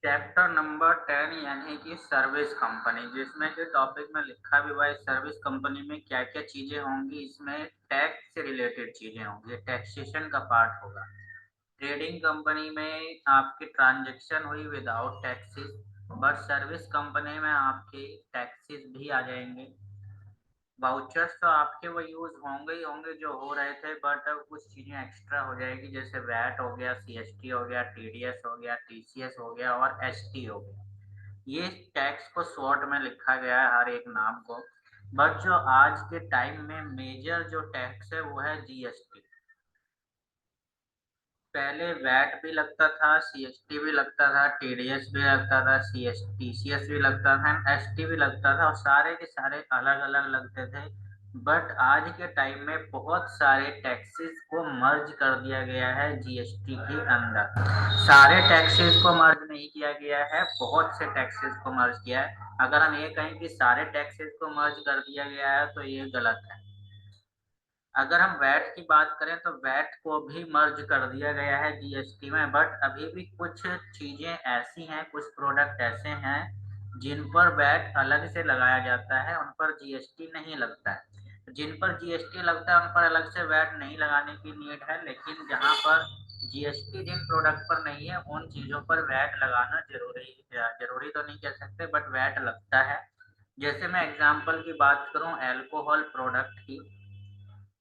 Chapter number 10 यानी कि service company, जिसमें जो टॉपिक में लिखा भी हुआ है सर्विस कंपनी में क्या क्या चीजें होंगी। इसमें टैक्स से रिलेटेड चीजें होंगी, टैक्सेशन का पार्ट होगा। ट्रेडिंग कंपनी में आपकी ट्रांजैक्शन हुई without taxes, but service company में आपके टैक्सेस भी आ जाएंगे। वाउचर्स तो आपके वो यूज होंगे ही होंगे जो हो रहे थे, बट अब कुछ चीजें एक्स्ट्रा हो जाएगी, जैसे वैट हो गया, सीएसटी हो गया, टीडीएस हो गया, टीसीएस हो गया और एसटी हो गया। ये टैक्स को शॉर्ट में लिखा गया है हर एक नाम को। बट जो आज के टाइम में मेजर जो टैक्स है वो है जीएसटी। पहले वैट भी लगता था, सीएसटी भी लगता था, टीडीएस भी लगता था, सीएस टीसीएस भी लगता था, एसटी भी लगता था, और सारे के सारे अलग अलग लगते थे। बट आज के टाइम में बहुत सारे टैक्सेस को मर्ज कर दिया गया है जीएसटी के अंदर। सारे टैक्सेस को मर्ज नहीं किया गया है, बहुत से टैक्सेस को मर्ज किया है। अगर हम ये कहें कि सारे टैक्सेस को मर्ज कर दिया गया है तो ये गलत है। अगर हम वैट की बात करें तो वैट को भी मर्ज कर दिया गया है जीएसटी में, बट अभी भी कुछ चीजें ऐसी हैं, कुछ प्रोडक्ट ऐसे हैं जिन पर वैट अलग से लगाया जाता है, उन पर जीएसटी नहीं लगता है। जिन पर जीएसटी लगता है उन पर अलग से वैट नहीं लगाने की नीड है, लेकिन जहां पर जीएसटी जिन प्रोडक्ट पर नहीं है उन चीजों पर वैट लगाना जरूरी, जरूरी तो नहीं कह सकते बट वैट लगता है। जैसे मैं एग्जांपल की बात करूं अल्कोहल प्रोडक्ट की,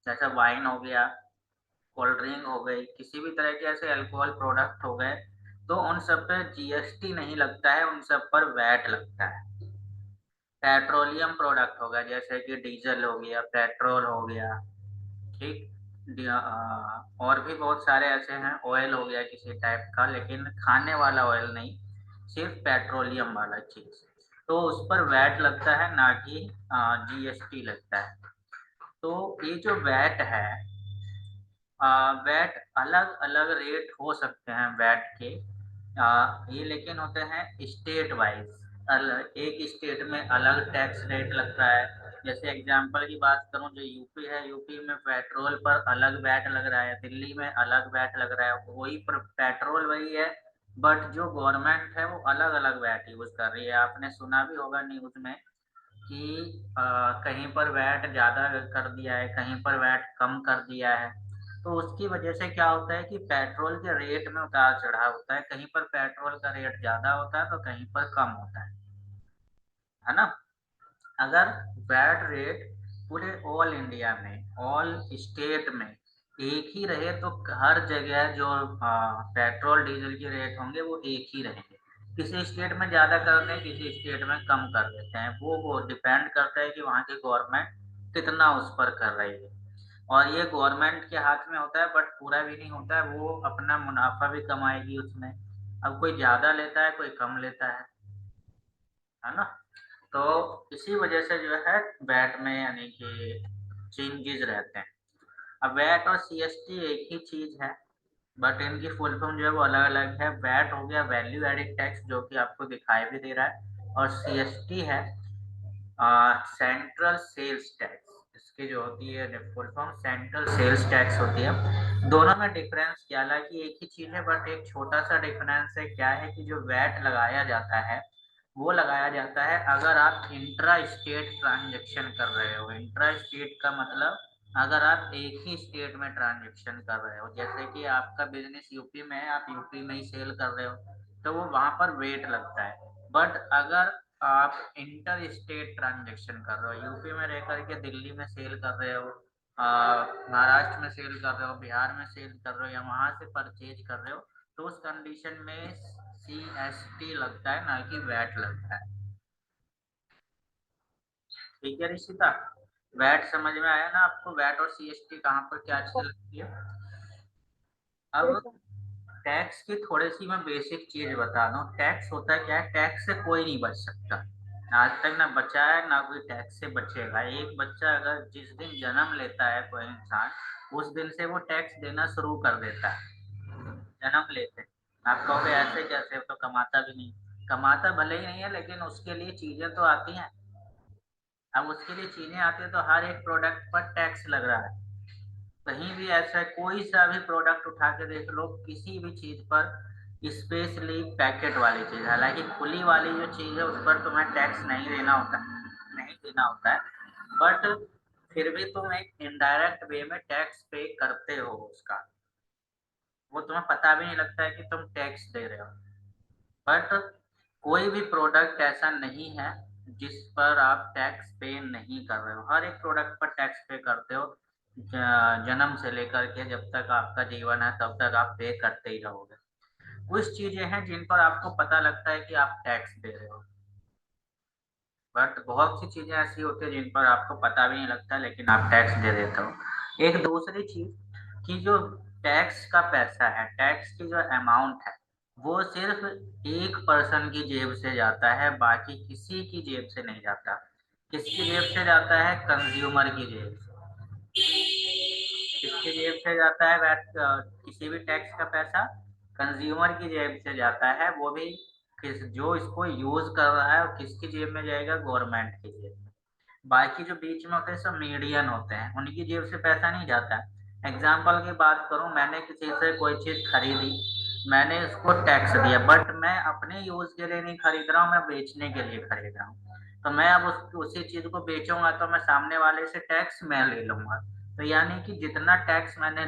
जैसे वाइन हो गया, कोल्ड ड्रिंक हो गई, किसी भी तरह के ऐसे अल्कोहल प्रोडक्ट हो गए, तो उन सब पे जीएसटी नहीं लगता है, उन सब पर वैट लगता है। पेट्रोलियम प्रोडक्ट हो गया, जैसे कि डीजल हो गया, पेट्रोल हो गया, ठीक। और भी बहुत सारे ऐसे हैं, ऑयल हो गया किसी टाइप का, लेकिन खाने वाला ऑयल नहीं, सिर्फ पेट्रोलियम वाला चीज, तो उस पर वैट लगता है, ना कि जीएसटी लगता है। तो ये जो वैट है, वैट अलग अलग रेट हो सकते हैं वैट के। ये लेकिन होते हैं स्टेट वाइज, अलग एक स्टेट में अलग टैक्स रेट लगता है। जैसे एग्जांपल की बात करूं, जो यूपी है, यूपी में पेट्रोल पर अलग वैट लग रहा है, दिल्ली में अलग वैट लग रहा है, वही पेट्रोल वही है, बट जो गवर्नमेंट है वो अलग अलग वैट यूज कर रही है। आपने सुना भी होगा न्यूज में कि कहीं पर वैट ज्यादा कर दिया है, कहीं पर वैट कम कर दिया है। तो उसकी वजह से क्या होता है कि पेट्रोल के रेट में उतार चढ़ाव होता है, कहीं पर पेट्रोल का रेट ज्यादा होता है तो कहीं पर कम होता है ना। अगर वैट रेट पूरे ऑल इंडिया में, ऑल स्टेट में एक ही रहे तो हर जगह जो पेट्रोल डीजल के रेट होंगे वो एक ही रहेंगे। किसी स्टेट में ज्यादा कर दें, किसी स्टेट में कम कर देते हैं, वो डिपेंड करता है कि वहाँ की गवर्नमेंट कितना उस पर कर रही है। और ये गवर्नमेंट के हाथ में होता है, बट पूरा भी नहीं होता है, वो अपना मुनाफा भी कमाएगी उसमें। अब कोई ज्यादा लेता है, कोई कम लेता है ना। तो इसी वजह से जो है वैट में यानी कि चेंजेस रहते हैं। अब वैट और सीएसटी एक ही चीज है, बट इनकी फुल फॉर्म जो है वो अलग अलग है। वैट हो गया वैल्यू एडेड टैक्स, जो कि आपको दिखाई भी दे रहा है, और सीएसटी है सेंट्रल सेल्स टैक्स। इसकी जो होती है full form central sales tax होती है। दोनों में डिफरेंस क्या, हालांकि एक ही चीज है, बट एक छोटा सा डिफरेंस है, क्या है कि जो वैट लगाया जाता है वो लगाया जाता है अगर आप इंट्रा स्टेट ट्रांजेक्शन कर रहे हो। इंट्रा स्टेट का मतलब अगर आप एक ही स्टेट में ट्रांजेक्शन कर रहे हो, जैसे कि आपका बिजनेस यूपी में है, आप यूपी में ही सेल कर रहे हो, तो वो वहां पर वेट लगता है। बट अगर आप इंटर स्टेट ट्रांजेक्शन कर रहे हो, यूपी में रह करके दिल्ली में सेल कर रहे हो, महाराष्ट्र में सेल कर रहे हो, बिहार में सेल कर रहे हो, या वहां से परचेज कर रहे हो, तो उस कंडीशन में सीएसटी लगता है, ना कि वैट लगता है। ठीक है ऋषिता, वैट समझ में आया ना आपको, वैट और सीएसटी कहाँ पर क्या चीज लगती है। अब टैक्स की थोड़ी सी मैं बेसिक चीज बता दूं, टैक्स होता है क्या है, टैक्स से कोई नहीं बच सकता। आज तक ना बचा है, ना कोई टैक्स से बचेगा। एक बच्चा अगर जिस दिन जन्म लेता है कोई इंसान, उस दिन से वो टैक्स देना शुरू कर देता है, जन्म लेते। आप कहोगे ऐसे कैसे, वो तो कमाता भी नहीं। कमाता भले ही नहीं है, लेकिन उसके लिए चीजें तो आती हैं। अब उसके लिए चीजें आती है तो हर एक प्रोडक्ट पर टैक्स लग रहा है। कहीं भी ऐसा कोई सा भी प्रोडक्ट उठा के देख लो, किसी भी चीज पर स्पेशली पैकेट वाली चीज, हालांकि खुली वाली जो चीज है उस पर तुम्हें टैक्स नहीं देना होता है, बट फिर भी तुम एक इनडायरेक्ट वे में टैक्स पे करते हो उसका, वो तुम्हें पता भी नहीं लगता है कि तुम टैक्स दे रहे हो। बट कोई भी प्रोडक्ट ऐसा नहीं है जिस पर आप टैक्स पे नहीं कर रहे हो, हर एक प्रोडक्ट पर टैक्स पे करते हो। जन्म से लेकर के जब तक आपका जीवन है तब तक आप पे करते ही रहोगे। कुछ चीजें हैं जिन पर आपको पता लगता है कि आप टैक्स दे रहे हो, बट बहुत सी चीजें ऐसी होती है जिन पर आपको पता भी नहीं लगता लेकिन आप टैक्स दे देते हो। एक दूसरी चीज कि जो टैक्स का पैसा है, टैक्स की जो अमाउंट है, वो सिर्फ एक पर्सन की जेब से जाता है, बाकी किसी की जेब से नहीं जाता। किसकी जेब से जाता है? कंज्यूमर की जेब से। किसकी जेब से जाता है किसी भी टैक्स का पैसा? कंज्यूमर की जेब से जाता है, वो भी किस जो इसको यूज कर रहा है, और किसकी जेब में जाएगा? गवर्नमेंट की जेब में। बाकी जो बीच में होते हैं सब मीडियन होते हैं, उनकी जेब से पैसा नहीं जाता है। एग्जाम्पल की बात करूं, मैंने किसी से कोई चीज खरीदी, मैंने उसको टैक्स दिया, बट मैं अपने यूज के लिए नहीं खरीद रहा हूँ, मैं बेचने के लिए खरीद रहा हूँ। तो मैं अब उसी चीज को बेचूंगा तो मैं सामने वाले से टैक्स मैं ले लूंगा। तो यानी कि जितना टैक्स मैंने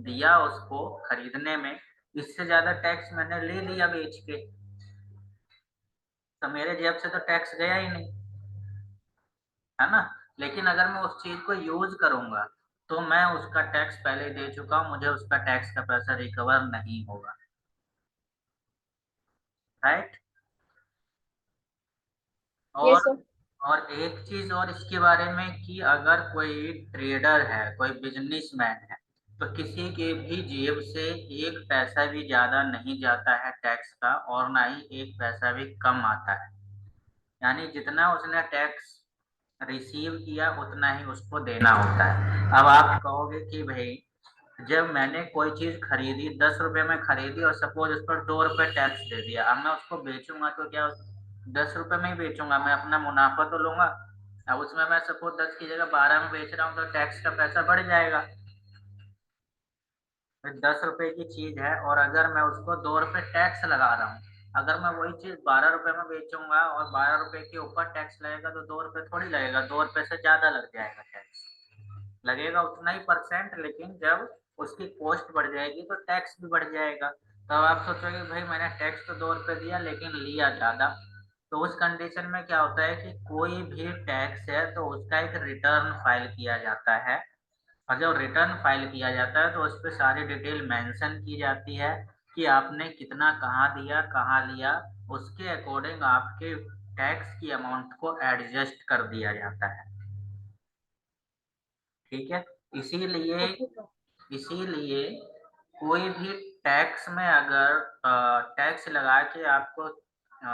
दिया उसको खरीदने में, इससे ज्यादा टैक्स मैंने ले लिया बेच के, तो मेरे जेब से तो टैक्स गया ही नहीं, है ना। लेकिन अगर मैं उस चीज को यूज करूंगा तो मैं उसका टैक्स पहले दे चुका हूं, मुझे उसका टैक्स का पैसा रिकवर नहीं होगा। राइट। यस और सर। और एक चीज और इसके बारे में कि अगर कोई ट्रेडर है, कोई बिजनेसमैन है, तो किसी के भी जेब से एक पैसा भी ज्यादा नहीं जाता है टैक्स का, और ना ही एक पैसा भी कम आता है। यानी जितना उसने टैक्स रिसीव किया उतना ही उसको देना होता है। अब आप कहोगे कि भाई जब मैंने कोई चीज खरीदी, 10 रुपए में खरीदी, और सपोज उस पर 2 रुपए टैक्स दे दिया, अब मैं उसको बेचूंगा तो क्या 10 रुपए में ही बेचूंगा, मैं अपना मुनाफा तो लूंगा। अब उसमें मैं सपोज 10 की जगह 12 में बेच रहा हूँ तो टैक्स का पैसा बढ़ जाएगा। फिर 10 रुपए की चीज है और अगर मैं उसको 2 रुपए टैक्स लगा रहा हूँ, अगर मैं वही चीज 12 रुपए में बेचूंगा और 12 रुपए के ऊपर टैक्स लगेगा तो 2 रुपए थोड़ी लगेगा, 2 रुपए से ज्यादा लग जाएगा टैक्स। लगेगा उतना ही परसेंट, लेकिन जब उसकी कॉस्ट बढ़ जाएगी तो टैक्स भी बढ़ जाएगा। तब आप सोचोगे भाई मैंने टैक्स तो 2 रुपए दिया लेकिन लिया ज्यादा। तो उस कंडीशन में क्या होता है कि कोई भी टैक्स है तो उसका एक रिटर्न फाइल किया जाता है, और जब रिटर्न फाइल किया जाता है तो उस पर सारी डिटेल मेंशन की जाती है कि आपने कितना कहाँ दिया, कहाँ लिया, उसके अकॉर्डिंग आपके टैक्स की अमाउंट को एडजस्ट कर दिया जाता है। ठीक है। इसीलिए ओके सर। इसीलिए कोई भी टैक्स में अगर टैक्स लगा के आपको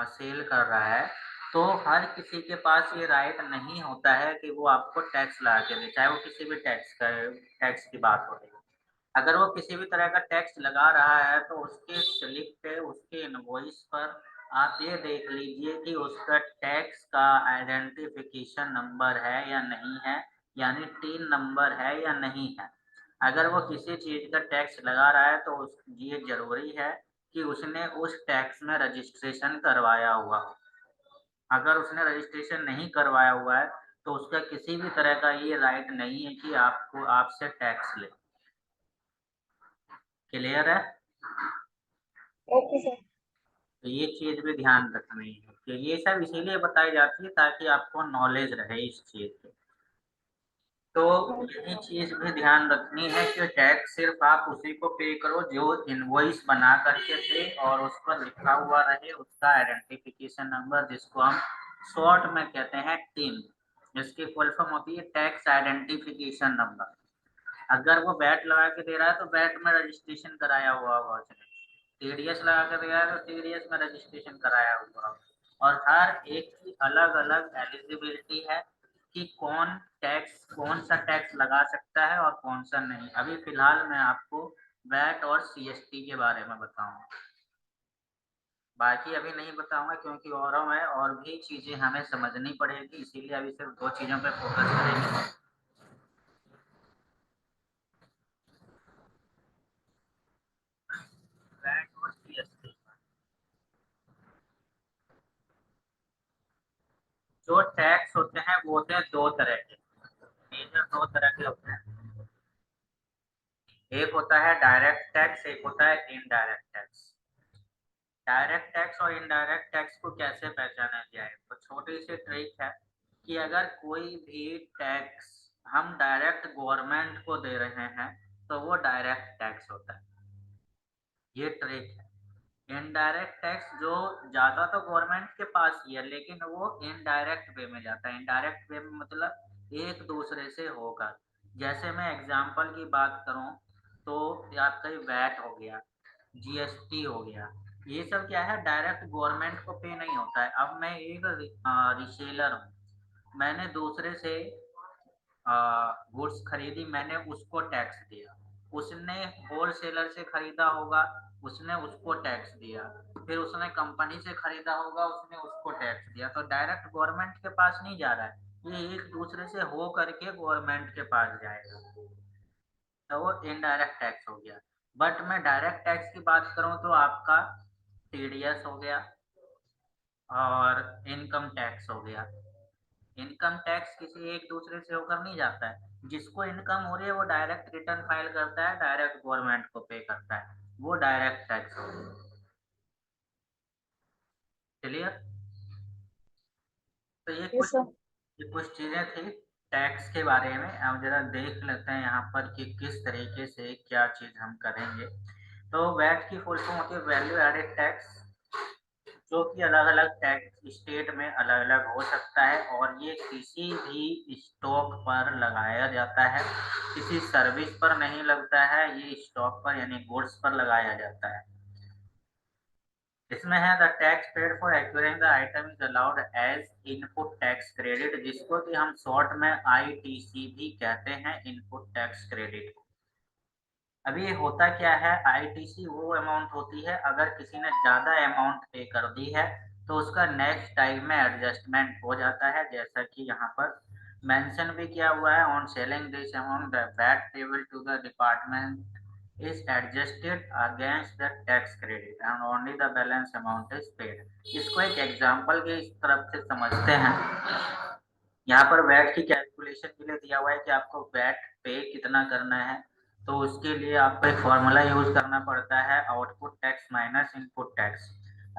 सेल कर रहा है, तो हर किसी के पास ये राइट नहीं होता है कि वो आपको टैक्स लगा के दे, चाहे वो किसी भी टैक्स की बात हो रही है। अगर वो किसी भी तरह का टैक्स लगा रहा है तो उसके स्लिप पे, उसके इनवॉइस पर आप ये देख लीजिए कि उसका टैक्स का आइडेंटिफिकेशन नंबर है या नहीं है, यानी टीन नंबर है या नहीं है। अगर वो किसी चीज का टैक्स लगा रहा है तो ये जरूरी है कि उसने उस टैक्स में रजिस्ट्रेशन करवाया हुआ हो। अगर उसने रजिस्ट्रेशन नहीं करवाया हुआ है तो उसका किसी भी तरह का ये राइट नहीं है कि आपको आपसे टैक्स ले। क्लियर है? Okay sir. तो ये चीज भी ध्यान रखनी है कि ये सब इसीलिए बताई जाती है ताकि आपको नॉलेज रहे इस चीज की। तो यही चीज भी ध्यान रखनी है कि टैक्स सिर्फ आप उसी को पे करो जो इनवॉइस बना करके दे और उस पर लिखा हुआ रहे उसका आइडेंटिफिकेशन नंबर, जिसको हम शॉर्ट में कहते हैं टिन, जिसकी फुल फॉर्म होती है टैक्स आइडेंटिफिकेशन नंबर। अगर वो बैट लगा के दे रहा है तो बैट में रजिस्ट्रेशन कराया हुआ होगा उसने, टीडीएस लगा के दे रहा है तो टीडीएस में रजिस्ट्रेशन कराया हुआ होगा। और हर एक की अलग अलग एलिजिबिलिटी है कि कौन सा टैक्स लगा सकता है और कौन सा नहीं। अभी फिलहाल मैं आपको वैट और सीएसटी के बारे में बताऊंगा, बाकी अभी नहीं बताऊंगा क्योंकि और है और भी चीजें हमें समझनी पड़ेगी, इसीलिए अभी सिर्फ दो चीजों पे फोकस करेंगे। वैट और सीएसटी। होते हैं दो तरह के, मेजर दो तरह के होते हैं। एक होता है डायरेक्ट टैक्स, एक होता है इनडायरेक्ट टैक्स। डायरेक्ट टैक्स और इनडायरेक्ट टैक्स को कैसे पहचाना जाए, तो छोटी सी ट्रिक है कि अगर कोई भी टैक्स हम डायरेक्ट गवर्नमेंट को दे रहे हैं तो वो डायरेक्ट टैक्स होता है, ये ट्रिक है। इनडायरेक्ट टैक्स जो ज्यादा तो गवर्नमेंट के पास ही है, लेकिन वो इनडायरेक्ट वे में जाता है। इनडायरेक्ट वे में मतलब एक दूसरे से होगा। जैसे मैं एग्जांपल की बात करूं तो आपका वैट हो गया, जीएसटी हो गया, ये सब क्या है, डायरेक्ट गवर्नमेंट को पे नहीं होता है। अब मैं एक रिसेलर हूँ, मैंने दूसरे से गुड्स खरीदी, मैंने उसको टैक्स दिया, उसने होलसेलर से खरीदा होगा, उसने उसको टैक्स दिया, फिर उसने कंपनी से खरीदा होगा, उसने उसको टैक्स दिया। तो डायरेक्ट गवर्नमेंट के पास नहीं जा रहा है, ये एक दूसरे से हो करके गवर्नमेंट के पास जाएगा, तो वो इनडायरेक्ट टैक्स हो गया। बट मैं डायरेक्ट टैक्स की बात करूं तो आपका टीडीएस हो गया और इनकम टैक्स हो गया। इनकम टैक्स किसी एक दूसरे से होकर नहीं जाता है, जिसको इनकम हो रही है वो डायरेक्ट रिटर्न फाइल करता है, डायरेक्ट गवर्नमेंट को पे करता है, वो डायरेक्ट टैक्स हो गया। क्लियर? तो यस सर। ये कुछ चीजें थी टैक्स के बारे में। अब जरा देख लेते हैं यहाँ पर कि किस तरीके से क्या चीज हम करेंगे। तो वैट की फुल फॉर्म होती है वैल्यू एडेड टैक्स, जो कि अलग अलग टैक्स स्टेट में अलग अलग हो सकता है, और ये किसी भी स्टॉक पर लगाया जाता है, किसी सर्विस पर नहीं लगता है, ये स्टॉक पर यानी गुड्स पर लगाया जाता है। इसमें है the tax paid for acquiring the item is allowed as input tax credit, जिसको कि हम शॉर्ट में आईटीसी भी कहते हैं, इनपुट टैक्स क्रेडिट। अभी ये होता क्या है, आईटीसी वो अमाउंट होती है अगर किसी ने ज्यादा अमाउंट पे कर दी है तो उसका नेक्स्ट टाइम में एडजस्टमेंट हो जाता है, जैसा कि यहाँ पर मेंशन भी किया हुआ है, on selling this amount the VAT payable to the department is adjusted against the tax credit and only the balance amount is paid। इसको एक एग्जांपल के इस तरफ से समझते हैं। यहाँ पर वैट की कैलकुलेशन के लिए दिया हुआ है कि आपको वैट पे कितना करना है, तो उसके लिए आपको एक फॉर्मूला यूज करना पड़ता है, output tax minus input tax.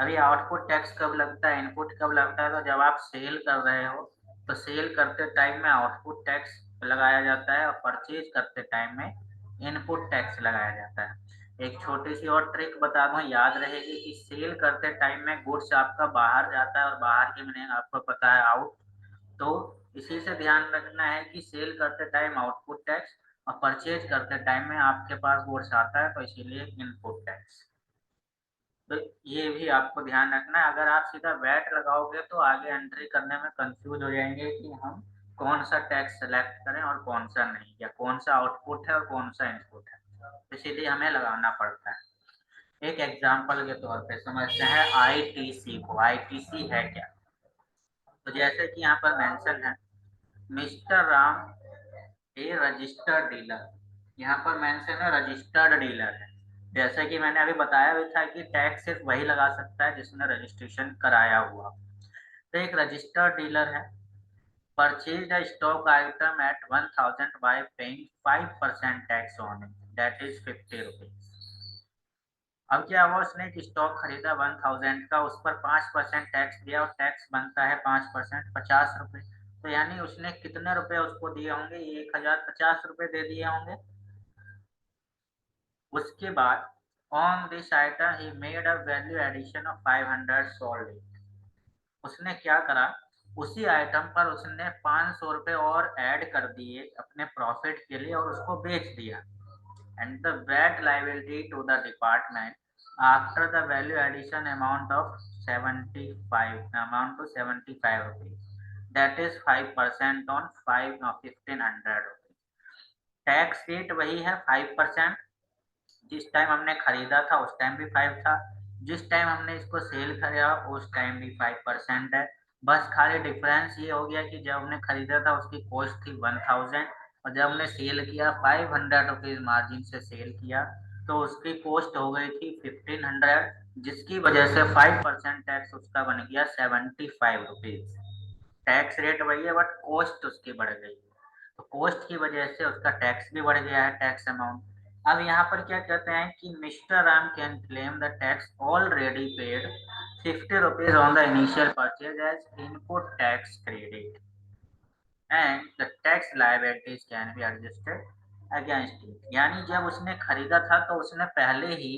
अभी आउटपुट टैक्स कब लगता है, इनपुट कब लगता है, तो जब आप सेल कर रहे हो तो सेल करते टाइम में आउटपुट टैक्स लगाया जाता है और परचेज करते टाइम में इनपुट टैक्स लगाया जाता है। एक छोटी सी और ट्रिक बता दूं, याद रहेगी कि सेल करते टाइम में गुड्स आपका बाहर जाता है, और बाहर की मीनिंग आपको पता है आउट, तो इसी से ध्यान रखना है कि सेल करते टाइम आउटपुट टैक्स और परचेज करते टाइम में आपके पास गुड्स आता है, तो इसीलिए इनपुट टैक्स। तो ये भी आपको ध्यान रखना है। अगर आप सीधा वैट लगाओगे तो आगे एंट्री करने में कंफ्यूज हो जाएंगे कि हम कौन सा टैक्स सेलेक्ट करें और कौन सा नहीं, या कौन सा आउटपुट है और कौन सा इनपुट है, इसीलिए हमें लगाना पड़ता है। एक एग्जाम्पल के तौर पे समझते हैं आईटीसी को। आईटीसी है क्या, तो जैसे कि यहाँ पर मेंशन है, मिस्टर राम ए रजिस्टर्ड डीलर, यहाँ पर मेंशन है रजिस्टर्ड डीलर है। जैसे कि मैंने अभी बताया भी था कि टैक्स सिर्फ वही लगा सकता है जिसने रजिस्ट्रेशन कराया हुआ। तो एक रजिस्टर्ड डीलर है, purchase a stock item at 1000 by paying 5% tax on it, that is 50 rupees. अब क्या हुआ, उसने एक स्टॉक खरीदा 1000 का, उस पर 5% टैक्स दिया, और टैक्स बनता है 5%, 50 रुपए। तो यानी उसने कितने रुपए उसको दिए होंगे, 1050 रुपए दे दिए होंगे। उसके बाद on this item he made a value addition of 500 sold it. उसने क्या करा, उसी आइटम पर उसने 500 रुपए और ऐड कर दिए अपने प्रॉफिट के लिए और उसको बेच दिया। and the VAT liability to the department after the value addition amount of 75 rupees, that is 5% on 1500 rupees। Tax rate वही है 5%, जिस टाइम हमने खरीदा था उस टाइम भी 5 था, जिस टाइम हमने इसको सेल किया उस टाइम भी 5% है। बस खाली डिफरेंस ये हो गया कि जब हमने खरीदा था उसकी कॉस्ट थी 1000, और जब हमने सेल किया 500 रुपीज मार्जिन से सेल किया, तो उसकी कॉस्ट हो गई थी 1500, जिसकी वजह से 5% टैक्स उसका बन गया 75 रुपीज। टैक्स रेट वही है बट कॉस्ट उसकी बढ़ गई, तो कॉस्ट की वजह से उसका टैक्स भी बढ़ गया है, टैक्स अमाउंट। अब यहाँ पर क्या कहते हैं कि mister Ram can claim the tax already paid 50 rupees on the initial purchase as input tax credit and the tax liabilities can be adjusted against it. यानी जब उसने खरीदा था तो उसने पहले ही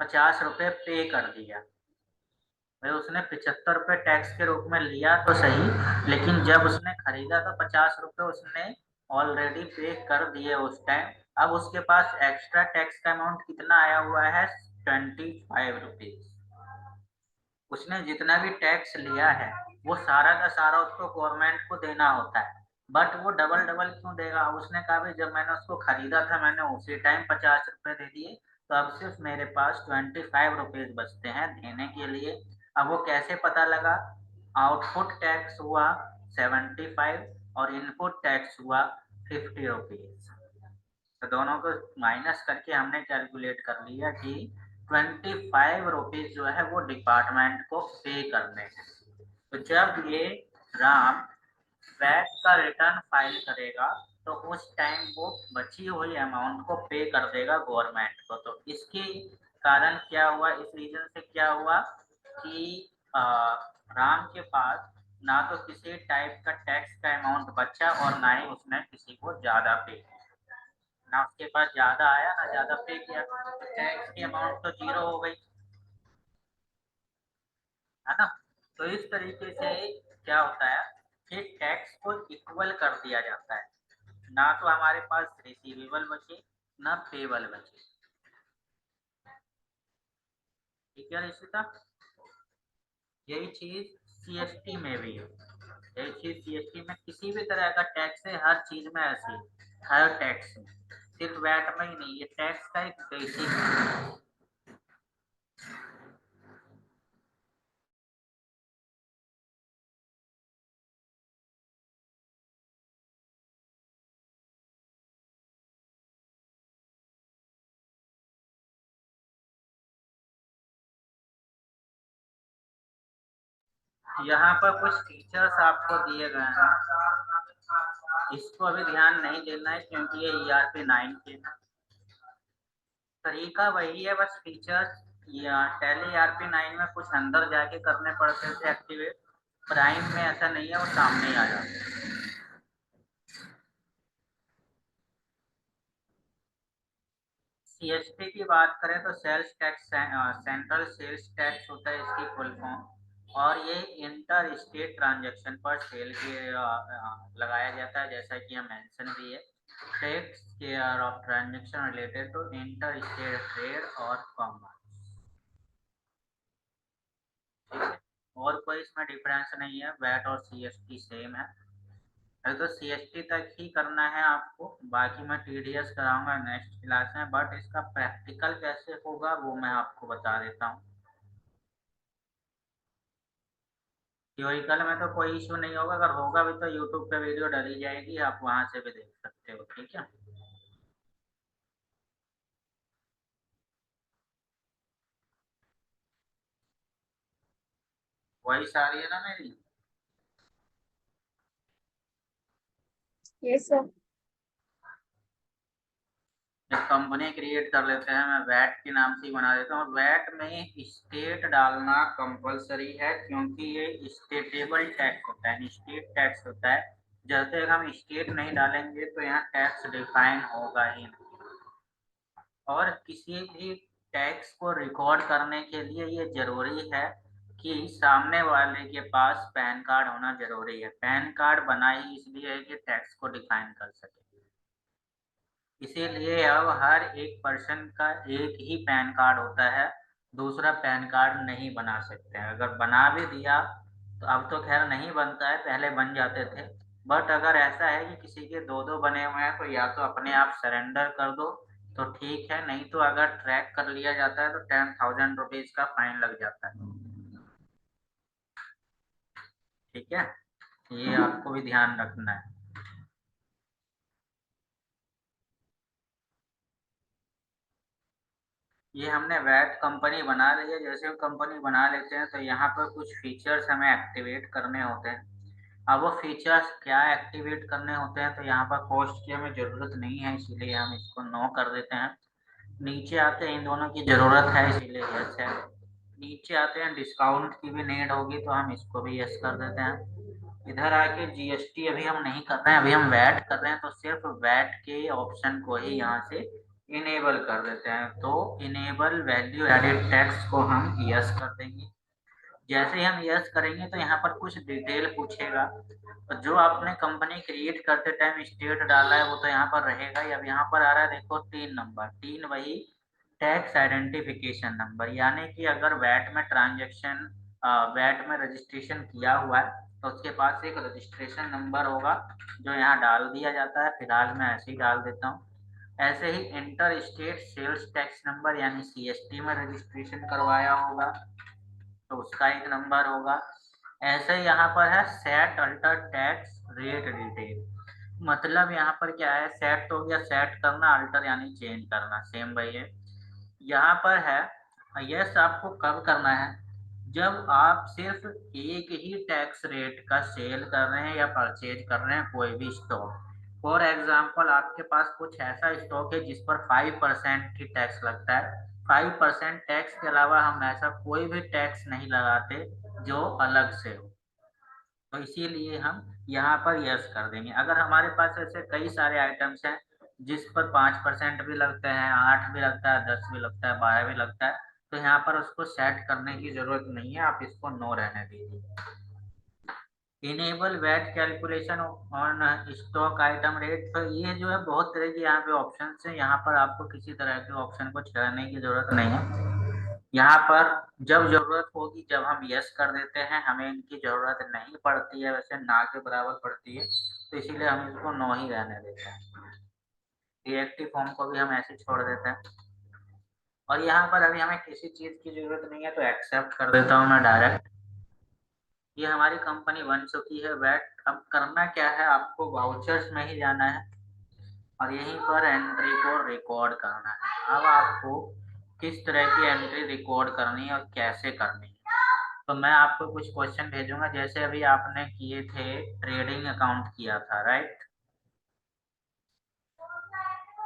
50 रुपये पे कर दिया, भाई उसने 75 रुपये टैक्स के रूप में लिया तो सही, लेकिन जब उसने खरीदा तो 50 रुपये उसने ऑलरेडी पे कर दिए उस टाइम। अब उसके पास एक्स्ट्रा टैक्स का अमाउंट कितना आया हुआ है, 25 रुपीज। उसने जितना भी टैक्स लिया है वो सारा का सारा उसको गवर्नमेंट को देना होता है, बट वो डबल डबल क्यों देगा। अब उसने कहा भाई जब मैंने उसको खरीदा था मैंने उसी टाइम 50 रुपये दे दिए, तो अब सिर्फ मेरे पास 25 रुपीज बचते हैं देने के लिए। अब वो कैसे पता लगा, आउटपुट टैक्स हुआ 75 और इनपुट टैक्स हुआ 50 रुपीज, तो दोनों को माइनस करके हमने कैलकुलेट कर लिया कि 25 रुपीज जो है वो डिपार्टमेंट को पे करने हैं। तो जब ये राम वैट का रिटर्न फाइल करेगा तो उस टाइम वो बची हुई अमाउंट को पे कर देगा गवर्नमेंट को। तो इसके कारण क्या हुआ, इस रीजन से क्या हुआ कि राम के पास ना तो किसी टाइप का टैक्स का अमाउंट बचा और ना ही उसने किसी को ज्यादा पे किया, ना उसके पास ज्यादा आया ना ज्यादा पे किया, तो टैक्स की अमाउंट तो जीरो हो गई, है ना। तो इस तरीके से क्या होता है कि टैक्स को इक्वल कर दिया जाता है, ना तो हमारे पास रिसीवेबल बचे ना पेबल बचे। ठीक है ऋषिता, यही चीज सीएसटी में भी है, यही चीज सीएसटी में किसी भी तरह का टैक्स है, हर चीज में ऐसे ही, हर टैक्स में, सिर्फ वैट में ही नहीं, ये टैक्स का एक बेसिक है। यहाँ पर कुछ फीचर्स आपको दिए गए हैं, इसको अभी ध्यान नहीं देना है क्योंकि ये ERP 9 के तरीका वही है, बस फीचर्स या टैली ERP 9 में कुछ अंदर जाके करने पड़ते थे एक्टिवेट, प्राइम में ऐसा नहीं है, वो सामने ही आ जाता है। सीएसटी की बात करें तो sales tax, central sales tax होता है इसकी फुल फॉर्म, और ये इंटर स्टेट ट्रांजेक्शन पर सेल के लगाया जाता है, जैसा कि हम मेंशन भी है, takes care of transaction related to inter state trade और कॉमर्स। ठीक है, और कोई इसमें डिफरेंस नहीं है, वैट और सीएसटी सेम है। अरे तो सीएसटी तक ही करना है आपको, बाकी मैं टीडीएस कराऊंगा नेक्स्ट क्लास में, बट इसका प्रैक्टिकल कैसे होगा वो मैं आपको बता देता हूँ। थ्योरिकल में तो कोई इशू नहीं होगा, अगर होगा भी तो यूट्यूब पे वीडियो डाली जाएगी, आप वहां से भी देख सकते हो। ठीक है, वही सारी है ना मेरी। Yes sir. एक कंपनी क्रिएट कर लेते हैं, मैं वैट के नाम से ही बना देता हूँ। वैट में स्टेट डालना कंपलसरी है क्योंकि ये स्टेटेबल टैक्स होता है, स्टेट टैक्स होता है। जब तक हम स्टेट नहीं डालेंगे तो यहाँ टैक्स डिफाइन होगा ही नहीं। और किसी भी टैक्स को रिकॉर्ड करने के लिए ये जरूरी है कि सामने वाले के पास पैन कार्ड होना जरूरी है। पैन कार्ड बना ही इसलिए है कि टैक्स को डिफाइन कर सके, इसीलिए अब हर एक पर्सन का एक ही पैन कार्ड होता है, दूसरा पैन कार्ड नहीं बना सकते हैं। अगर बना भी दिया तो अब तो खैर नहीं बनता है, पहले बन जाते थे, बट अगर ऐसा है कि किसी के दो दो बने हुए हैं तो या तो अपने आप सरेंडर कर दो तो ठीक है, नहीं तो अगर ट्रैक कर लिया जाता है तो 10,000 रुपीज का फाइन लग जाता है। ठीक है, ये आपको भी ध्यान रखना है। ये हमने वैट कंपनी बना ली है, जैसे हम कंपनी बना लेते हैं तो यहाँ पर कुछ फीचर्स हमें एक्टिवेट करने होते हैं। अब वो फीचर्स क्या एक्टिवेट करने होते हैं, तो यहाँ पर कॉस्ट की हमें जरूरत नहीं है, इसीलिए हम इसको नो कर देते हैं। नीचे आते हैं, इन दोनों की जरूरत है इसीलिए यस है। नीचे आते हैं, डिस्काउंट की भी नीड होगी तो हम इसको भी यस कर देते हैं। इधर आके जीएसटी अभी हम नहीं कर रहे हैं, अभी हम वैट कर रहे हैं, तो सिर्फ वैट के ऑप्शन को ही यहाँ से इनेबल कर देते हैं। तो इनेबल वैल्यू एडेड टैक्स को हम यस कर देंगे। जैसे ही हम यस करेंगे तो यहाँ पर कुछ डिटेल पूछेगा, तो जो आपने कंपनी क्रिएट करते टाइम स्टेट डाला है वो तो यहाँ पर रहेगा ही। अब यहाँ पर आ रहा है देखो 3 नंबर, 3 वही टैक्स आइडेंटिफिकेशन नंबर, यानी कि अगर वैट में ट्रांजेक्शन, वैट में रजिस्ट्रेशन किया हुआ है तो उसके पास एक रजिस्ट्रेशन नंबर होगा जो यहाँ डाल दिया जाता है। फिलहाल मैं ऐसे ही डाल देता हूँ। ऐसे ही inter state sales tax number यानी सीएसटी में रजिस्ट्रेशन करवाया होगा तो उसका एक नंबर होगा। ऐसे यहाँ पर है set alter tax rate detail, मतलब यहाँ पर क्या है, सेट तो हो गया, सेट करना, अल्टर यानी चेंज करना, सेम वही है। यहाँ पर है यस आपको कब करना है, जब आप सिर्फ एक ही टैक्स रेट का सेल कर रहे हैं या परचेज कर रहे हैं कोई भी स्टॉक। फॉर एग्जाम्पल आपके पास कुछ ऐसा स्टॉक है जिस पर 5% ही टैक्स लगता है, 5% टैक्स के अलावा हम ऐसा कोई भी टैक्स नहीं लगाते जो अलग से हो, तो इसीलिए हम यहाँ पर यस कर देंगे। अगर हमारे पास ऐसे कई सारे आइटम्स हैं जिस पर 5% भी लगते हैं, 8 भी लगता है, 10 भी लगता है, 12 भी लगता है, तो यहाँ पर उसको सेट करने की जरूरत नहीं है, आप इसको नो रहने दीजिए। Enable VAT calculation on stock item rate, तो ये जो है बहुत तरह के यहाँ पे ऑप्शन है, यहाँ पर आपको किसी तरह के ऑप्शन को छेड़ने की जरूरत नहीं है। यहाँ पर जब जरूरत होगी जब हम यस कर देते हैं, हमें इनकी जरूरत नहीं पड़ती है, वैसे ना के बराबर पड़ती है, तो इसीलिए हम इसको नो ही रहने देते हैं। रिएक्टिव फॉर्म को भी हम ऐसे छोड़ देते हैं। और यहाँ पर अभी हमें किसी चीज की जरूरत नहीं है तो एक्सेप्ट कर देता हूँ मैं डायरेक्ट। ये हमारी कंपनी बन चुकी है वैट। अब करना क्या है, आपको वाउचर्स में ही जाना है और यहीं पर एंट्री को रिकॉर्ड करना है। अब आपको किस तरह की एंट्री रिकॉर्ड करनी है और कैसे करनी है, तो मैं आपको कुछ क्वेश्चन भेजूंगा। जैसे अभी आपने किए थे, ट्रेडिंग अकाउंट किया था, right?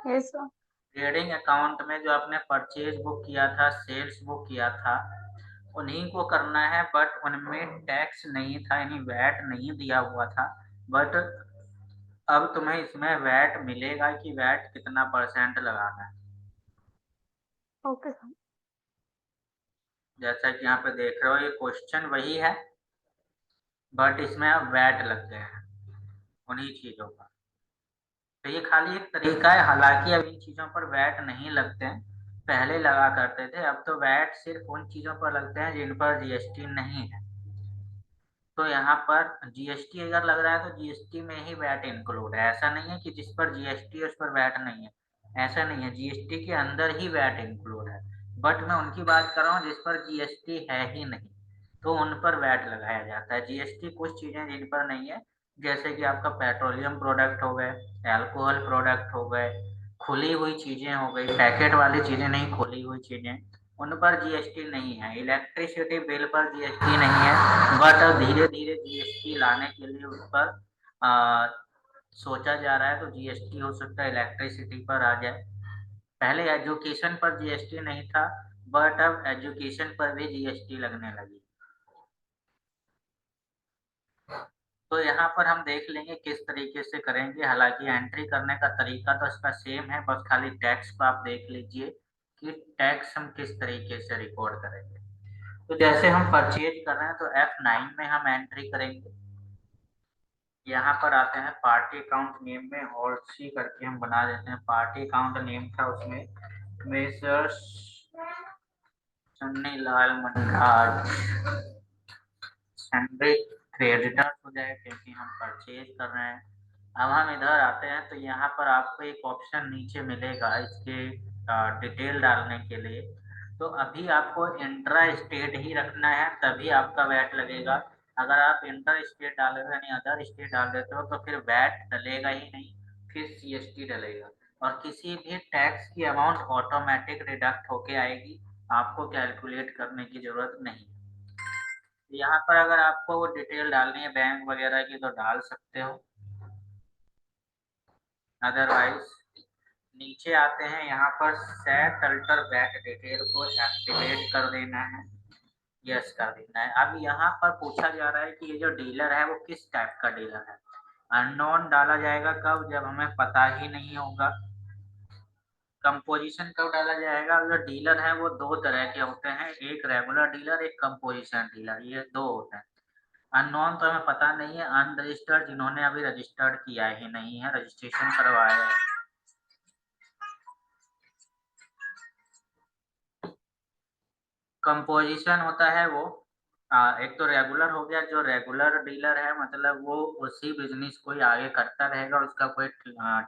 Yes sir. Trading account में जो आपने परचेज बुक किया था, सेल्स बुक किया था, उन्हीं को करना है, बट उनमें टैक्स नहीं था यानी वैट नहीं दिया हुआ था। बट अब तुम्हें इसमें वैट मिलेगा कि वैट कितना परसेंट लगाना है। Okay sir. जैसा कि यहाँ पे देख रहे हो ये क्वेश्चन वही है, बट इसमें अब वैट लग गए हैं उन्हीं चीजों पर। तो ये खाली एक तरीका है, हालांकि अब इन चीजों पर वैट नहीं लगते हैं, पहले लगा करते थे। अब तो वैट सिर्फ उन चीजों पर लगते हैं जिन पर जीएसटी नहीं है। तो यहाँ पर जीएसटी अगर लग रहा है तो जीएसटी में ही वैट इंक्लूड है, ऐसा नहीं है कि जिस पर जीएसटी है उस पर वैट नहीं है, ऐसा नहीं है, जीएसटी के अंदर ही वैट इंक्लूड है। बट मैं उनकी बात कर रहा हूँ जिस पर जीएसटी है ही नहीं, तो उन पर वैट लगाया जाता है। जीएसटी कुछ चीजें जिन पर नहीं है, जैसे कि आपका पेट्रोलियम प्रोडक्ट हो गए, अल्कोहल प्रोडक्ट हो गए, खुली हुई चीजें हो गई, पैकेट वाली चीजें नहीं, खुली हुई चीजें, उन पर जीएसटी नहीं है। इलेक्ट्रिसिटी बिल पर जीएसटी नहीं है, बट धीरे धीरे जीएसटी लाने के लिए उस पर आ, सोचा जा रहा है, तो जीएसटी हो सकता है इलेक्ट्रिसिटी पर आ जाए। पहले एजुकेशन पर जीएसटी नहीं था, बट अब एजुकेशन पर भी जीएसटी लगने लगी। तो यहाँ पर हम देख लेंगे किस तरीके से करेंगे। हालांकि एंट्री करने का तरीका तो इसका सेम है, बस खाली टैक्स को आप देख लीजिए कि टैक्स हम किस तरीके से रिकॉर्ड करेंगे। तो जैसे हम परचेज कर रहे हैं तो F9 में हम एंट्री करेंगे। यहाँ पर आते हैं पार्टी अकाउंट नेम में, और सी करके हम बना देते हैं। पार्टी अकाउंट नेम था उसमें मेसर्स सन्नी लाल मनराज सन्ड्री क्रेडिटर्स हो जाए, क्योंकि हम परचेज कर रहे हैं। अब हम इधर आते हैं तो यहाँ पर आपको एक ऑप्शन नीचे मिलेगा इसके डिटेल डालने के लिए। तो अभी आपको इंट्रा स्टेट ही रखना है, तभी आपका वैट लगेगा। अगर आप इंटर स्टेट डाल रहे हो यानी अदर स्टेट डाल देते हो तो फिर वैट डलेगा ही नहीं, फिर सीएसटी डलेगा, और किसी भी टैक्स की अमाउंट ऑटोमेटिक डिडक्ट होके आएगी, आपको कैलकुलेट करने की जरूरत नहीं। यहाँ पर अगर आपको वो डिटेल डालनी है बैंक वगैरह की तो डाल सकते हो, अदरवाइज नीचे आते हैं यहाँ पर सेट अल्टर बैंक डिटेल को एक्टिवेट कर देना है, यस कर देना है। अब यहाँ पर पूछा जा रहा है कि ये जो डीलर है वो किस टाइप का डीलर है। अननोन डाला जाएगा कब, जब हमें पता ही नहीं होगा। कंपोजिशन कब डाला जाएगा, जो डीलर है वो दो तरह के होते हैं, एक रेगुलर डीलर, एक कंपोजिशन डीलर, ये दो होते हैं। अननोन तो हमें पता नहीं है, अनरजिस्टर्ड जिन्होंने अभी रजिस्टर्ड किया ही नहीं है, रजिस्ट्रेशन करवाया है। कंपोजिशन होता है वो एक तो रेगुलर हो गया, जो रेगुलर डीलर है मतलब वो उसी बिजनेस को ही आगे करता रहेगा, उसका कोई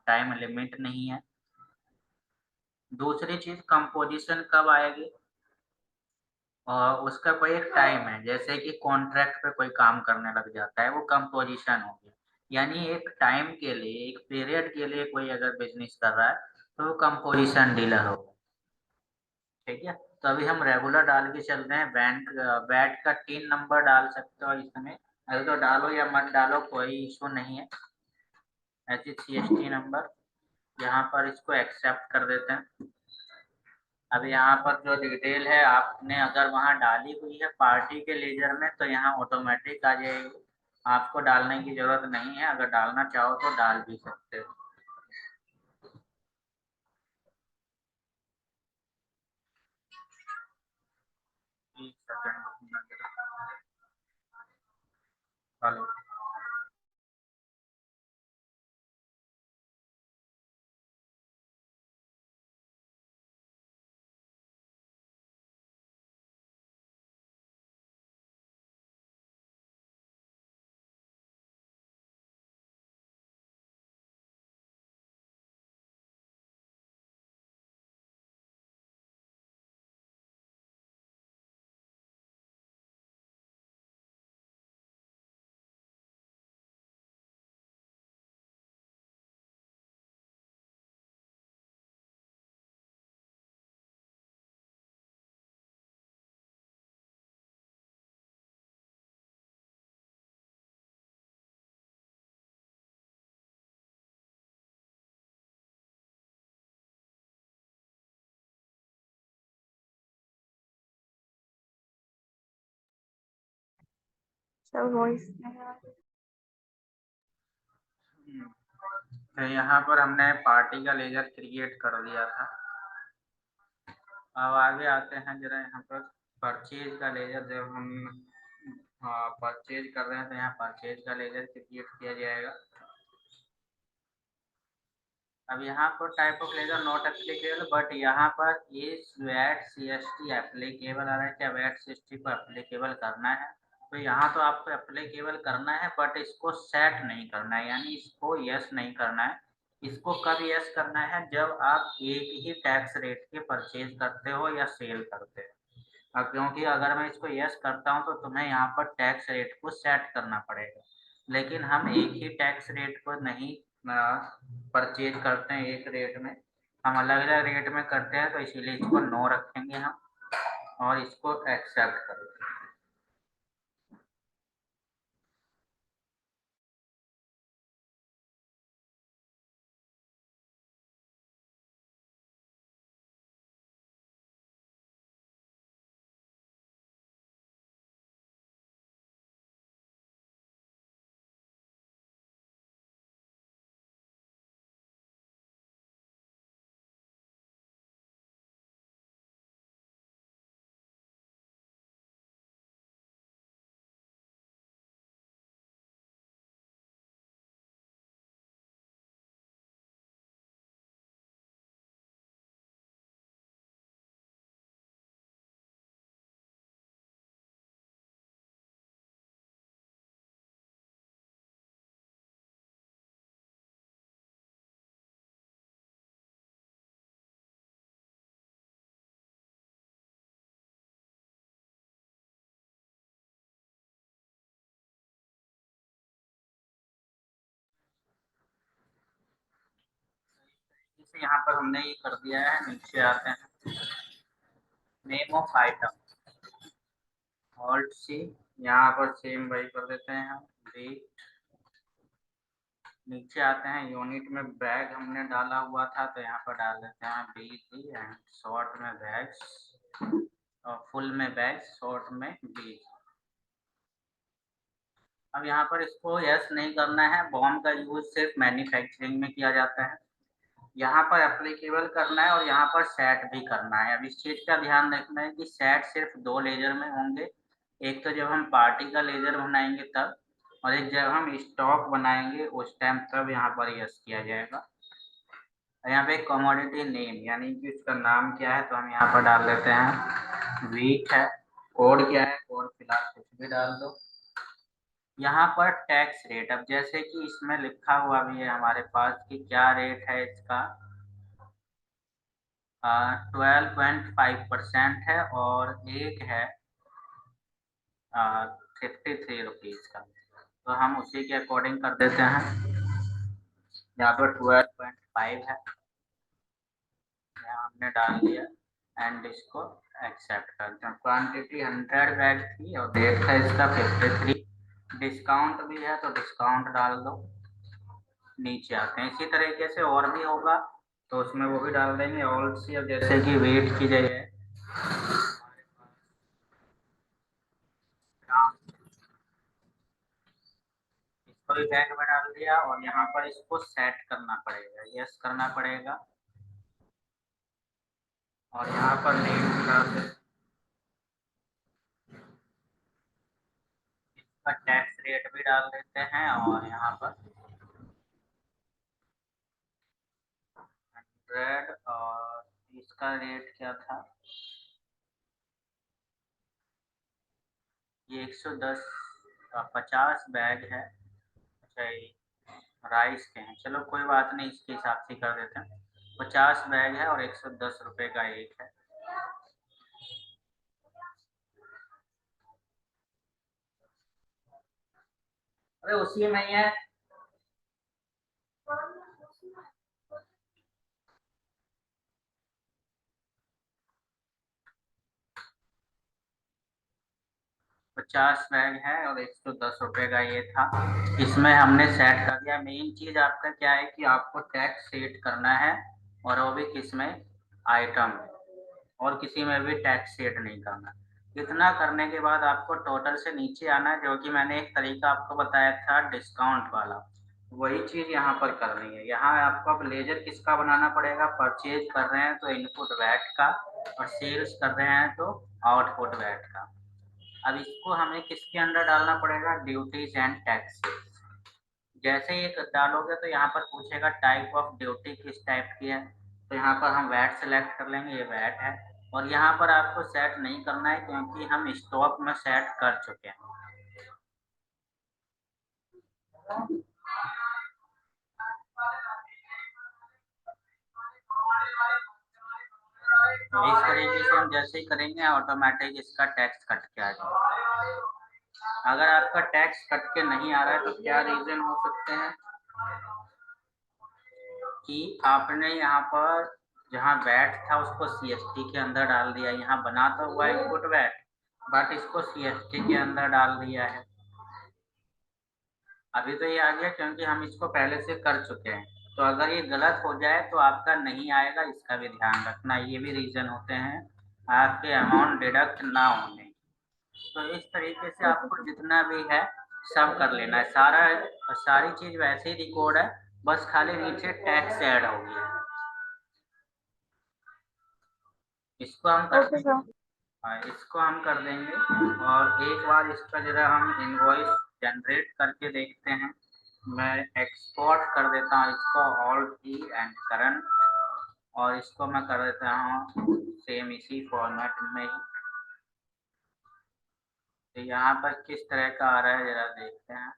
टाइम लिमिट नहीं है। दूसरी चीज कंपोजिशन कब आएगी, और उसका कोई एक टाइम है, जैसे कि कॉन्ट्रैक्ट पे कोई काम करने लग जाता है, वो कंपोजिशन हो गया। यानी एक टाइम के लिए, एक पीरियड के लिए कोई अगर बिजनेस कर रहा है तो वो कंपोजिशन डीलर होगा। ठीक है, तो अभी हम रेगुलर डाल के चल रहे हैं। बैंक बैट का 3 नंबर डाल सकते हो इसमें, अगर तो डालो या मत डालो कोई इशू नहीं है। HCST नंबर, यहाँ पर इसको एक्सेप्ट कर देते हैं। अब यहाँ पर जो डिटेल है आपने अगर वहाँ डाली हुई है पार्टी के लेजर में, तो यहाँ ऑटोमेटिक आ जाएगी, आपको डालने की जरूरत नहीं है। अगर डालना चाहो तो डाल भी सकते हो। एक सेकंड, हेलो। सर वॉइस नहीं आ रही। तो यहाँ पर हमने पार्टी का लेजर क्रिएट कर दिया था। अब आगे आते हैं जरा यहाँ पर परचेज का लेजर, जब हम परचेज कर रहे हैं तो यहाँ परचेज का लेजर क्रिएट किया जाएगा। अब यहाँ पर type of ledger not applicable, but यहाँ पर इस वैट CST एप्लीकेबल आ रहा है, क्या वैट CST को एप्लीकेबल करना है, तो यहाँ तो आपको एप्लीकेबल करना है बट इसको सेट नहीं करना है, यानी इसको यस नहीं करना है। इसको कब यस करना है, जब आप एक ही टैक्स रेट के परचेज करते हो या सेल करते हो। क्योंकि अगर मैं इसको यस करता हूँ तो तुम्हें यहाँ पर टैक्स रेट को सेट करना पड़ेगा, लेकिन हम एक ही टैक्स रेट को नहीं परचेज करते हैं एक रेट में, हम अलग अलग रेट में करते हैं, तो इसीलिए इसको नो रखेंगे हम और इसको एक्सेप्ट करेंगे। जैसे यहाँ पर हमने ये कर दिया है, नीचे आते हैं, name of item, alt C, यहाँ पर सेम वही कर देते हैं हम वेट। नीचे आते हैं यूनिट में, बैग हमने डाला हुआ था तो यहाँ पर डाल देते हैं BG एंड शॉर्ट में बैग्स और फुल में बैग्स, शॉर्ट में BG। अब यहाँ पर इसको यस नहीं करना है, बॉम्ब का यूज सिर्फ मैन्युफैक्चरिंग में किया जाता है, यहाँ पर एप्लीकेबल करना है और यहाँ पर सेट भी करना है। अब इस चीज का ध्यान रखना है कि सेट सिर्फ दो लेजर में होंगे, एक तो जब हम पार्टी का लेजर बनाएंगे तब, और एक जब हम स्टॉक बनाएंगे उस टाइम, तब यहाँ पर यस किया जाएगा। यहाँ पे कमोडिटी नेम यानी कि उसका नाम क्या है तो हम यहाँ पर डाल देते हैं वीट है। कोड क्या है, कोड फिलहाल कुछ भी डाल दो। यहाँ पर टैक्स रेट, अब जैसे कि इसमें लिखा हुआ भी है हमारे पास कि क्या रेट है इसका, 12.5% है और एक है 53 रुपीज का, तो हम उसी के अकॉर्डिंग कर देते हैं। यहाँ पर 12.5 है, यहाँ हमने डाल दिया एंड इसको एक्सेप्ट करते हैं। क्वांटिटी 100 बैग थी और रेट था इसका 53, डिस्काउंट भी है तो डिस्काउंट डाल दो। नीचे आते हैं, इसी तरीके से और भी होगा तो उसमें वो भी डाल देंगे। और सी, अब जैसे कि वेट की जगह इसको भी बैग में डाल दिया और यहाँ पर इसको सेट करना पड़ेगा, यस करना पड़ेगा और यहाँ पर नेम डाल दें। इसका टैक्स रेट भी डाल देते हैं और यहाँ पर 100, और इसका रेट क्या था, ये 110, 50 बैग है। अच्छा ये राइस के हैं, चलो कोई बात नहीं, इसके हिसाब से कर देते हैं। 50 बैग है और 110 रुपए का एक है। अरे उसी में ही है। 50 बैग है और 110 रुपए का ये था। इसमें हमने सेट कर दिया। मेन चीज आपका क्या है कि आपको टैक्स सेट करना है, और वो भी किसमें, आइटम में, और किसी में भी टैक्स सेट नहीं करना। इतना करने के बाद आपको टोटल से नीचे आना है, जो कि मैंने एक तरीका आपको बताया था डिस्काउंट वाला, वही चीज यहाँ पर करनी है। यहाँ आपको अब लेजर किसका बनाना पड़ेगा, परचेज कर रहे हैं तो इनपुट वैट का, और सेल्स कर रहे हैं तो आउटपुट वैट का। अब इसको हमें किसके अंदर डालना पड़ेगा, ड्यूटीज एंड टैक्सेस। जैसे ही एक डालोगे तो यहाँ पर पूछेगा टाइप ऑफ ड्यूटी किस टाइप की है, तो यहाँ पर हम वैट सेलेक्ट कर लेंगे, ये वैट है। और यहाँ पर आपको सेट नहीं करना है क्योंकि हम स्टॉक में सेट कर चुके हैं। तो इस तरीके से हम जैसे ही करेंगे ऑटोमेटिक इसका टैक्स कट के आ जाएगा। अगर आपका टैक्स कट के नहीं आ रहा है तो क्या रीजन हो सकते हैं कि आपने यहाँ पर जहाँ वैट था उसको CST के अंदर डाल दिया। यहाँ बना तो हुआ है इनपुट वैट, बट इसको CST के अंदर डाल दिया है। अभी तो ये आ गया क्योंकि हम इसको पहले से कर चुके हैं, तो अगर ये गलत हो जाए तो आपका नहीं आएगा, इसका भी ध्यान रखना। ये भी रीजन होते हैं आपके अमाउंट डिडक्ट ना होने। तो इस तरीके से ओके आपको सर। जितना भी है सब कर लेना है। सारी चीज वैसे ही रिकॉर्ड है, बस खाली नीचे टैक्स ऐड हो गया है। इसको हम कर ओके सर। हाँ, इसको हम कर देंगे। और एक बार इसका जरा हम इनवॉइस जनरेट करके देखते हैं। मैं एक्सपोर्ट कर देता हूँ इसको, ऑल्ट ई एंड करंट, और इसको मैं कर देता हूँ सेम इसी फॉर्मेट में ही। तो यहाँ पर किस तरह का आ रहा है जरा देखते हैं।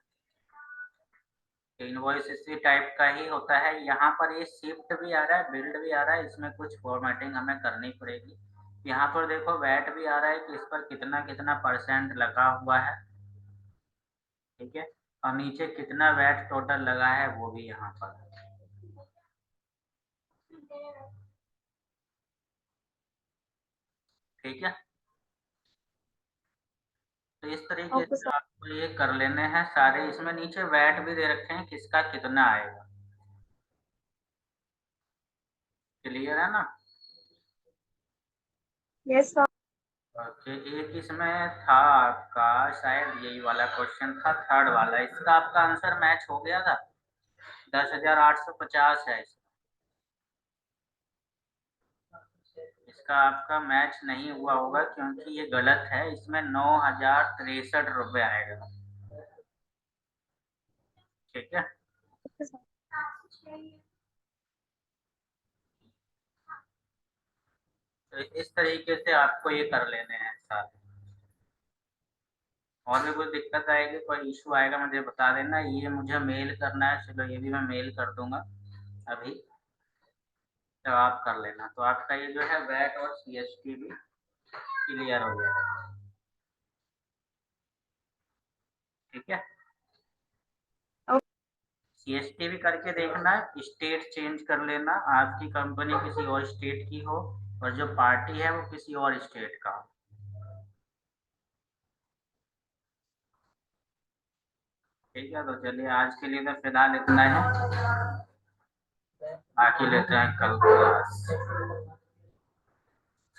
इनवॉइस इसी टाइप का ही होता है। यहाँ पर ये शिफ्ट भी आ रहा है, बिल्ड भी आ रहा है, इसमें कुछ फॉर्मेटिंग हमें करनी पड़ेगी। यहाँ पर देखो वैट भी आ रहा है कि इस पर कितना कितना परसेंट लगा हुआ है, ठीक है, और नीचे कितना वैट टोटल लगा है वो भी यहाँ पर है। ठीक है, तो तो इस तरीके ओके से सर। आपको ये कर लेने हैं सारे। इसमें नीचे वैट भी दे रखे हैं किसका कितना आएगा। क्लियर है ना? Yes sir. ओके, एक इसमें था आपका, शायद यही वाला क्वेश्चन था, थर्ड वाला। इसका आपका आंसर मैच हो गया था। 10,850 है इसका। इसका आपका मैच नहीं हुआ होगा क्योंकि ये गलत है। इसमें 9,063 रुपये आएगा। ठीक है। Okay sir. तो इस तरीके से आपको ये कर लेने हैं सारे। और भी कोई दिक्कत आएगी, कोई इशू आएगा, मुझे बता देना। ये मुझे मेल करना है, चलो ये भी मैं मेल कर दूंगा अभी, तो आप कर लेना। तो आपका ये जो है वैट और सीएसटी भी क्लियर हो जाएगा। ठीक है। सीएसटी भी करके देखना, स्टेट चेंज कर लेना, आपकी कंपनी किसी और स्टेट की हो और जो पार्टी है वो किसी और स्टेट का हो। ठीक है, तो चलिए आज के लिए तो फिलहाल इतना है, बाकी लेते हैं कल क्लास।